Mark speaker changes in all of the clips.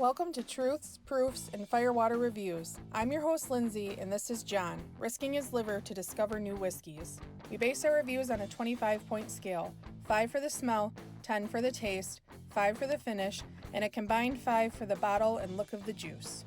Speaker 1: Welcome to Truths, Proofs, and Firewater Reviews. I'm your host, Lindsey, and this is John, risking his liver to discover new whiskeys. We base our reviews on a 25-point scale, 5 for the smell, 10 for the taste, 5 for the finish, and a combined 5 for the bottle and look of the juice.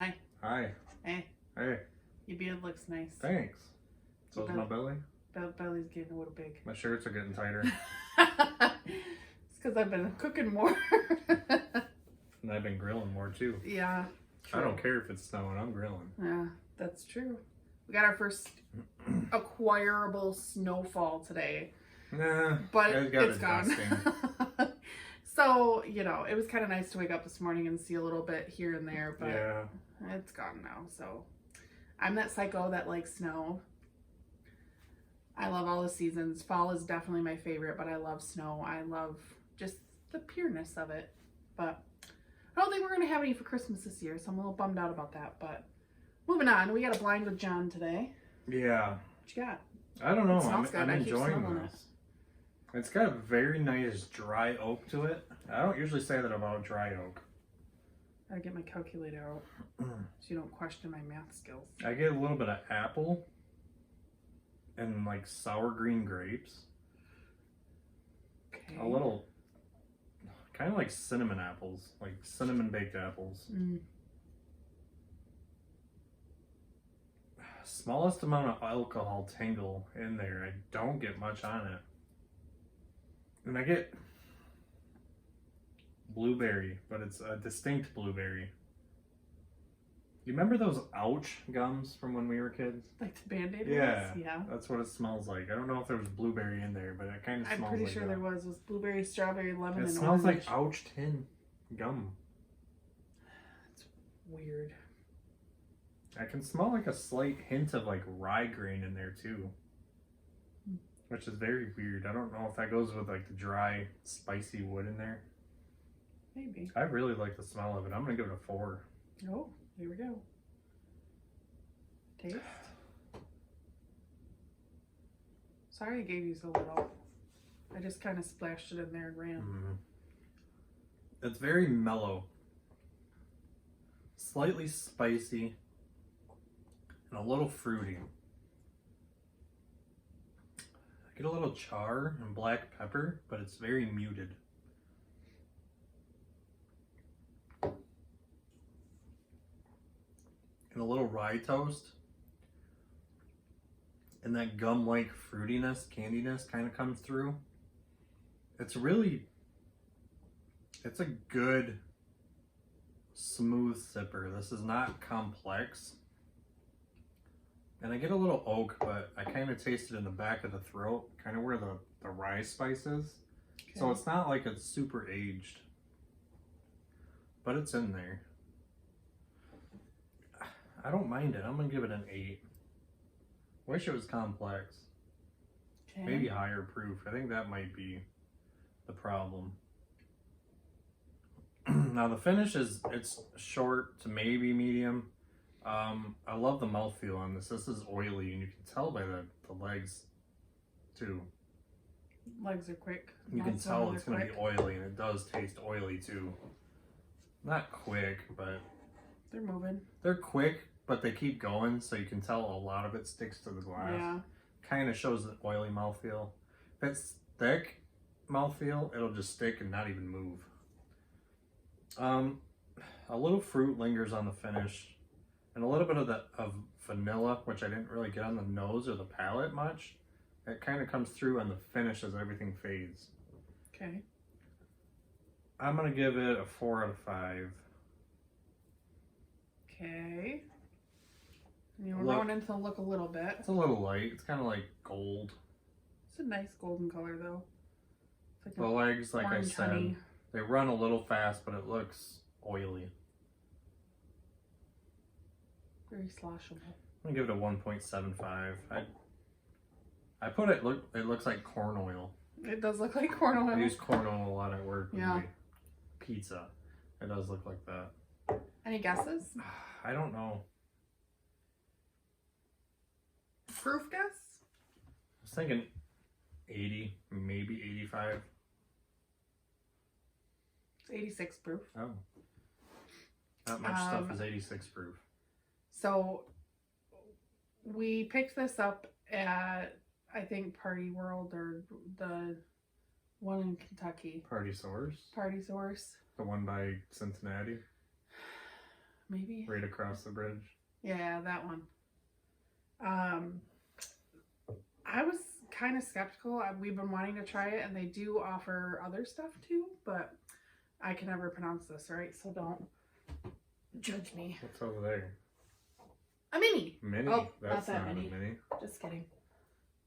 Speaker 2: Hi.
Speaker 3: Hi.
Speaker 2: Hey.
Speaker 3: Hey.
Speaker 2: Your beard looks nice.
Speaker 3: Thanks. So is my belly?
Speaker 2: Belly's getting a little big.
Speaker 3: My shirts are getting tighter.
Speaker 2: It's because I've been cooking more.
Speaker 3: And I've been grilling more too.
Speaker 2: Yeah. True.
Speaker 3: I don't care if it's snowing, I'm grilling.
Speaker 2: Yeah, that's true. We got our first acquirable snowfall today.
Speaker 3: Nah,
Speaker 2: but it's gone. So, it was kind of nice to wake up this morning and see a little bit here and there, but
Speaker 3: yeah.
Speaker 2: It's gone now. So I'm that psycho that likes snow. I love all the seasons. Fall is definitely my favorite, but I love snow. I love just the pureness of it. But I don't think we're going to have any for Christmas this year, so I'm a little bummed out about that. But moving on, we got a blind with John today.
Speaker 3: Yeah.
Speaker 2: What you got?
Speaker 3: I don't know.
Speaker 2: I'm
Speaker 3: enjoying this. It's got a very nice dry oak to it. I don't usually say that about dry oak.
Speaker 2: I gotta get my calculator out so you don't question my math skills.
Speaker 3: I get a little bit of apple and like sour green grapes.
Speaker 2: Okay.
Speaker 3: A little, kind of like cinnamon apples, like cinnamon baked apples. Smallest amount of alcohol tingle in there. I don't get much on it. And I get blueberry, but it's a distinct blueberry. You remember those Ouch gums from when we were kids?
Speaker 2: Like the Band-Aid
Speaker 3: Yeah,
Speaker 2: ones? Yeah.
Speaker 3: That's what it smells like. I don't know if there was blueberry in there, but it kind of smells like
Speaker 2: I'm pretty sure there was. It was blueberry, strawberry, lemon,
Speaker 3: It
Speaker 2: and
Speaker 3: smells
Speaker 2: orange.
Speaker 3: like Ouch tin gum.
Speaker 2: It's weird.
Speaker 3: I can smell like a slight hint of like rye grain in there too. Which is very weird. I don't know if that goes with like the dry, spicy wood in there.
Speaker 2: Maybe.
Speaker 3: I really like the smell of it. I'm gonna give it a 4.
Speaker 2: Oh, here we go. Taste. Sorry I gave you so little. I just kind of splashed it in there and ran.
Speaker 3: It's very mellow. Slightly spicy. And a little fruity. I get a little char and black pepper, but it's very muted. And a little rye toast. And that gum-like fruitiness, candiness kind of comes through. It's a good, smooth sipper. This is not complex. And I get a little oak, but I kind of taste it in the back of the throat, kind of where the rye spice is. Okay. So it's not like it's super aged, but it's in there. I don't mind it. I'm going to give it an 8. Wish it was complex. Okay. Maybe higher proof. I think that might be the problem. Now the finish it's short to maybe medium. I love the mouthfeel on this. This is oily, and you can tell by the legs too.
Speaker 2: Legs are quick.
Speaker 3: You can tell it's going to be oily, and it does taste oily too. Not quick, but
Speaker 2: they're moving.
Speaker 3: They're quick, but they keep going, so you can tell a lot of it sticks to the glass.
Speaker 2: Yeah.
Speaker 3: Kind of shows the oily mouthfeel. If it's thick mouthfeel, it'll just stick and not even move. A little fruit lingers on the finish. And a little bit of vanilla, which I didn't really get on the nose or the palate much. It kind of comes through on the finish as everything fades.
Speaker 2: Okay.
Speaker 3: I'm going to give it a 4 out of 5.
Speaker 2: Okay. And we're going into the look a little bit.
Speaker 3: It's a little light. It's kind of like gold.
Speaker 2: It's a nice golden color, though. It's like
Speaker 3: the legs, like I said,
Speaker 2: honey.
Speaker 3: They run a little fast, but it looks oily.
Speaker 2: Very sloshable.
Speaker 3: I'm gonna give it a 1.75. I put it looks like corn oil.
Speaker 2: It does look like corn oil.
Speaker 3: I use corn oil a lot at work.
Speaker 2: Yeah.
Speaker 3: Pizza. It does look like that.
Speaker 2: Any guesses?
Speaker 3: I don't know.
Speaker 2: Proof guess?
Speaker 3: was thinking 80, maybe 85.
Speaker 2: It's 86 proof.
Speaker 3: Oh. Not much stuff is 86 proof.
Speaker 2: So we picked this up at, I think, Party World or the one in Kentucky.
Speaker 3: Party Source?
Speaker 2: Party Source.
Speaker 3: The one by Cincinnati?
Speaker 2: Maybe.
Speaker 3: Right across the bridge.
Speaker 2: Yeah, that one. I was kind of skeptical. We've been wanting to try it, and they do offer other stuff too, but I can never pronounce this right, so don't judge me.
Speaker 3: What's over there?
Speaker 2: A mini.
Speaker 3: Mini?
Speaker 2: Oh,
Speaker 3: That's
Speaker 2: not that
Speaker 3: not
Speaker 2: mini.
Speaker 3: a mini.
Speaker 2: Just kidding.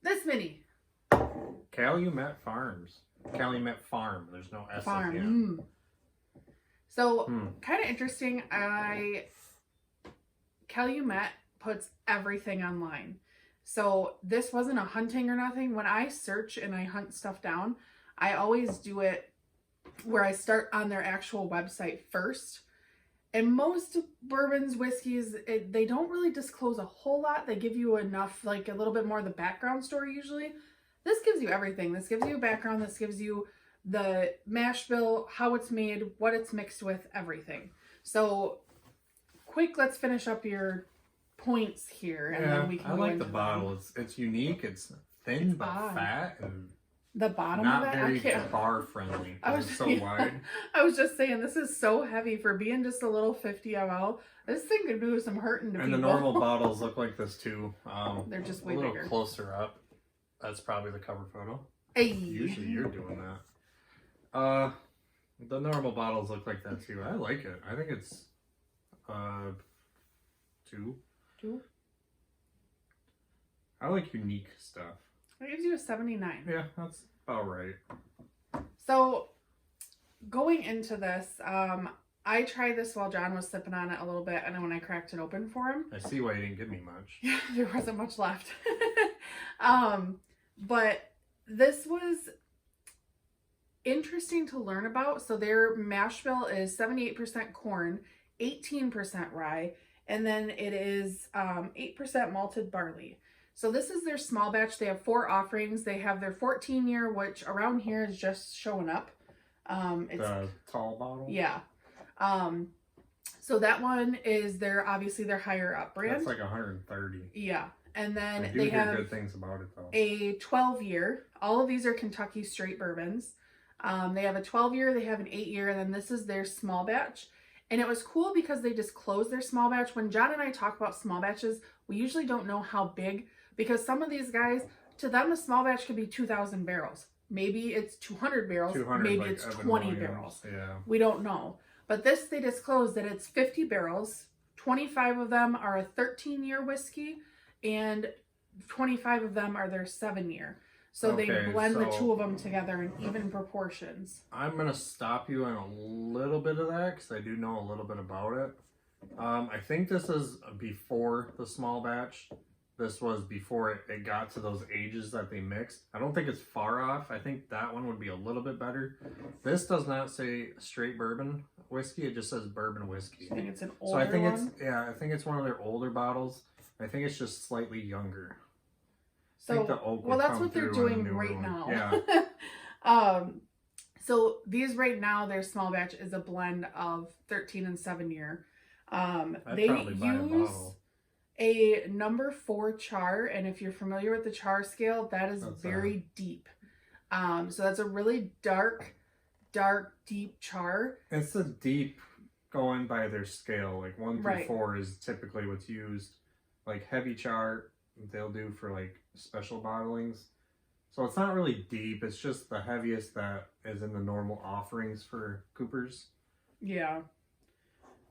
Speaker 2: This mini.
Speaker 3: Calumet Farms. Calumet Farm. There's no S at the end.
Speaker 2: Farm. So, kind of interesting. Calumet puts everything online. So this wasn't a hunting or nothing. When I search and I hunt stuff down, I always do it where I start on their actual website first. And most bourbons, whiskeys, they don't really disclose a whole lot. They give you enough, like a little bit more of the background story usually. This gives you everything. This gives you a background. This gives you the mash bill, how it's made, what it's mixed with, everything. So quick, let's finish up your points here, and then we can.
Speaker 3: I
Speaker 2: go
Speaker 3: like
Speaker 2: into
Speaker 3: the bottle. It's unique. It's thin but
Speaker 2: odd.
Speaker 3: Fat and
Speaker 2: the bottom
Speaker 3: not
Speaker 2: of it.
Speaker 3: very
Speaker 2: I can't.
Speaker 3: bar friendly.
Speaker 2: I was
Speaker 3: It's so wide.
Speaker 2: I was just saying, this is so heavy for being just a little 50 ml. This thing could do some hurting to
Speaker 3: And
Speaker 2: people.
Speaker 3: the normal bottles look like this too.
Speaker 2: They're just way
Speaker 3: a little
Speaker 2: bigger.
Speaker 3: closer up. That's probably the cover photo.
Speaker 2: Hey.
Speaker 3: Usually you're doing that. The normal bottles look like that too. I like it. I think it's 2. I like unique stuff.
Speaker 2: It gives you a 79.
Speaker 3: Yeah, that's about right.
Speaker 2: So, going into this, I tried this while John was sipping on it a little bit, and then when I cracked it open for him,
Speaker 3: I see why you didn't give me much.
Speaker 2: yeah, there wasn't much left. But this was interesting to learn about. So their mash bill is 78% corn, 18% rye, and then it is 8% malted barley. So this is their small batch. They have 4 offerings. They have their 14-year, which around here is just showing up. It's
Speaker 3: The tall bottle?
Speaker 2: Yeah. So that one is obviously their higher up brand.
Speaker 3: That's like 130.
Speaker 2: Yeah. And then
Speaker 3: I do
Speaker 2: they
Speaker 3: hear
Speaker 2: have
Speaker 3: good things about it though.
Speaker 2: a 12-year. All of these are Kentucky straight bourbons. They have a 12-year, they have an 8-year, and then this is their small batch. And it was cool because they disclosed their small batch. When John and I talk about small batches, we usually don't know how big, because some of these guys, to them, a small batch could be 2,000 barrels. Maybe it's 200 barrels.
Speaker 3: 200,
Speaker 2: maybe
Speaker 3: like
Speaker 2: it's
Speaker 3: Evan
Speaker 2: 20
Speaker 3: Williams.
Speaker 2: barrels.
Speaker 3: Yeah.
Speaker 2: We don't know. But this, they disclosed that it's 50 barrels. 25 of them are a 13-year whiskey, and 25 of them are their 7-year. So they blend the two of them together in even proportions.
Speaker 3: I'm going to stop you on a little bit of that because I do know a little bit about it. I think this is before the small batch. This was before it got to those ages that they mixed. I don't think it's far off. I think that one would be a little bit better. This does not say straight bourbon whiskey. It just says bourbon whiskey.
Speaker 2: I think it's an older
Speaker 3: So I think
Speaker 2: one.
Speaker 3: I think it's one of their older bottles. I think it's just slightly younger.
Speaker 2: So, that's what they're doing right now.
Speaker 3: Yeah.
Speaker 2: So these right now, their small batch is a blend of 13 and 7-year. They use a number 4 char, and if you're familiar with the char scale, that's very deep. So that's a really dark, deep char.
Speaker 3: It's a deep going by their scale. Like 1 through
Speaker 2: Right.
Speaker 3: 4 is typically what's used. Like heavy char, they'll do for like special bottlings. So it's not really deep. It's just the heaviest that is in the normal offerings for Coopers.
Speaker 2: Yeah.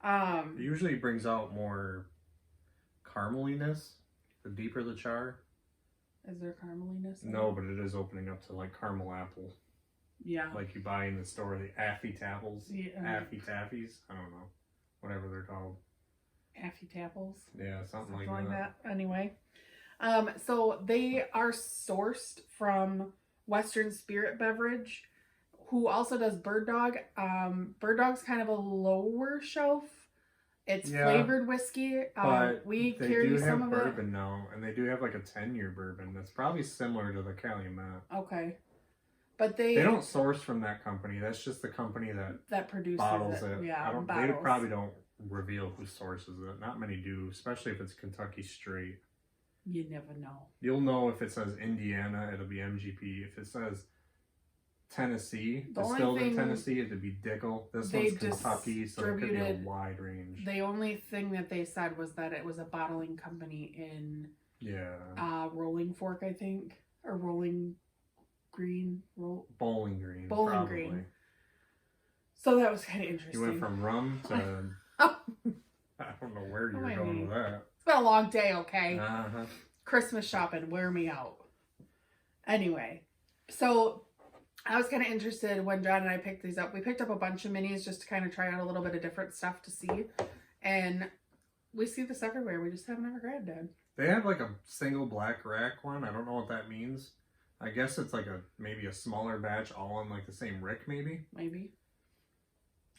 Speaker 3: It usually brings out more carameliness the deeper the char.
Speaker 2: Is there carameliness?
Speaker 3: No, but it is opening up to like caramel apple.
Speaker 2: Yeah.
Speaker 3: Like you buy in the store, the Affy Tapples.
Speaker 2: Yeah.
Speaker 3: Affy Taffies. I don't know. Whatever they're called.
Speaker 2: Affy Tapples.
Speaker 3: Yeah, something like
Speaker 2: that. Anyway. So they are sourced from Western Spirit Beverage, who also does Bird Dog. Bird Dog's kind of a lower shelf It's
Speaker 3: Yeah,
Speaker 2: flavored whiskey.
Speaker 3: but
Speaker 2: We
Speaker 3: they
Speaker 2: carry
Speaker 3: do
Speaker 2: some
Speaker 3: have
Speaker 2: of
Speaker 3: bourbon now, and they do have like a 10-year bourbon that's probably similar to the Calumet.
Speaker 2: it. Okay. But
Speaker 3: They don't source from that company. That's just the company that
Speaker 2: produces
Speaker 3: bottles it.
Speaker 2: Yeah,
Speaker 3: They
Speaker 2: bottles.
Speaker 3: probably don't reveal who sources it. Not many do, especially if it's Kentucky straight.
Speaker 2: You never know.
Speaker 3: You'll know if it says Indiana, it'll be MGP. If it says Tennessee, distilled in Tennessee, it'd be Dickel. This one's Kentucky, so it could be a wide range.
Speaker 2: The only thing that they said was that it was a bottling company in Rolling Fork, I think, or Bowling Green.
Speaker 3: Bowling Green.
Speaker 2: Bowling Green. So that was kind of interesting.
Speaker 3: You went from rum to I don't know where you were going with that.
Speaker 2: It's been a long day, okay?
Speaker 3: Uh-huh.
Speaker 2: Christmas shopping, wear me out. Anyway, so I was kind of interested when John and I picked these up. We picked up a bunch of minis just to kind of try out a little bit of different stuff to see. And we see this everywhere. We just haven't ever grabbed it.
Speaker 3: They have like a single black rack one. I don't know what that means. I guess it's like maybe a smaller batch all in like the same rick maybe.
Speaker 2: Maybe.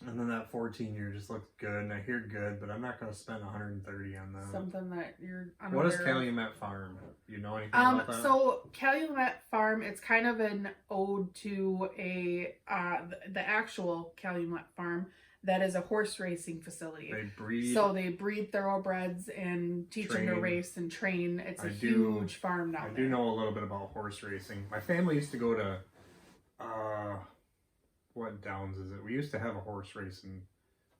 Speaker 3: And then that 14-year just looks good, and I hear good, but I'm not going to spend $130 on that.
Speaker 2: Something that you're
Speaker 3: unaware. What is Calumet Farm? You know anything about that?
Speaker 2: So Calumet Farm, it's kind of an ode to the actual Calumet Farm that is a horse racing facility. They breed thoroughbreds and teach them to race and train. It's a huge farm down there.
Speaker 3: I do know a little bit about horse racing. My family used to go to what downs is it? We used to have a horse racing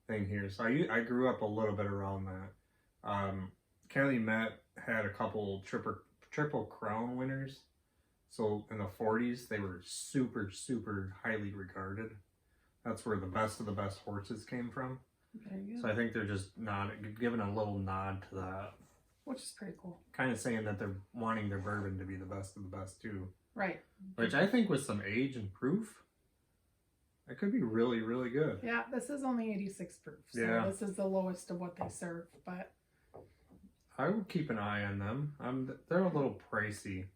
Speaker 3: thing here, so I grew up a little bit around that. Calumet had a couple triple crown winners, so in the 40s they were super highly regarded. That's where the best of the best horses came from. So I think they're just giving a little nod to that,
Speaker 2: which is pretty cool.
Speaker 3: Kind of saying that they're wanting their bourbon to be the best of the best too.
Speaker 2: Right.
Speaker 3: Which I think with some age and proof, it could be really, really good.
Speaker 2: Yeah, this is only 86 proof. So this is the lowest of what they serve, but
Speaker 3: I would keep an eye on them. They're a little pricey.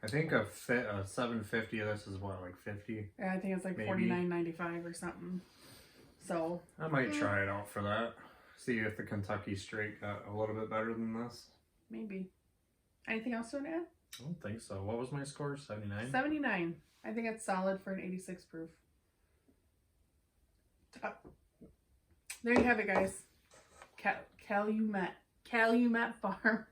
Speaker 3: I think a 750 of this is what, like 50?
Speaker 2: Yeah, I think it's like $49.95 or something. So
Speaker 3: I might try it out for that. See if the Kentucky straight got a little bit better than this.
Speaker 2: Maybe. Anything else to add?
Speaker 3: I don't think so. What was my score? 79?
Speaker 2: 79. I think it's solid for an 86 proof. There you have it, guys. Calumet Farm.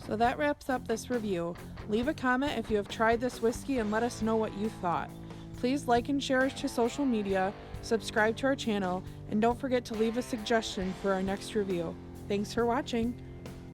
Speaker 1: So that wraps up this review. Leave a comment if you have tried this whiskey and let us know what you thought. Please like and share us to social media, subscribe to our channel, and don't forget to leave a suggestion for our next review. Thanks for watching.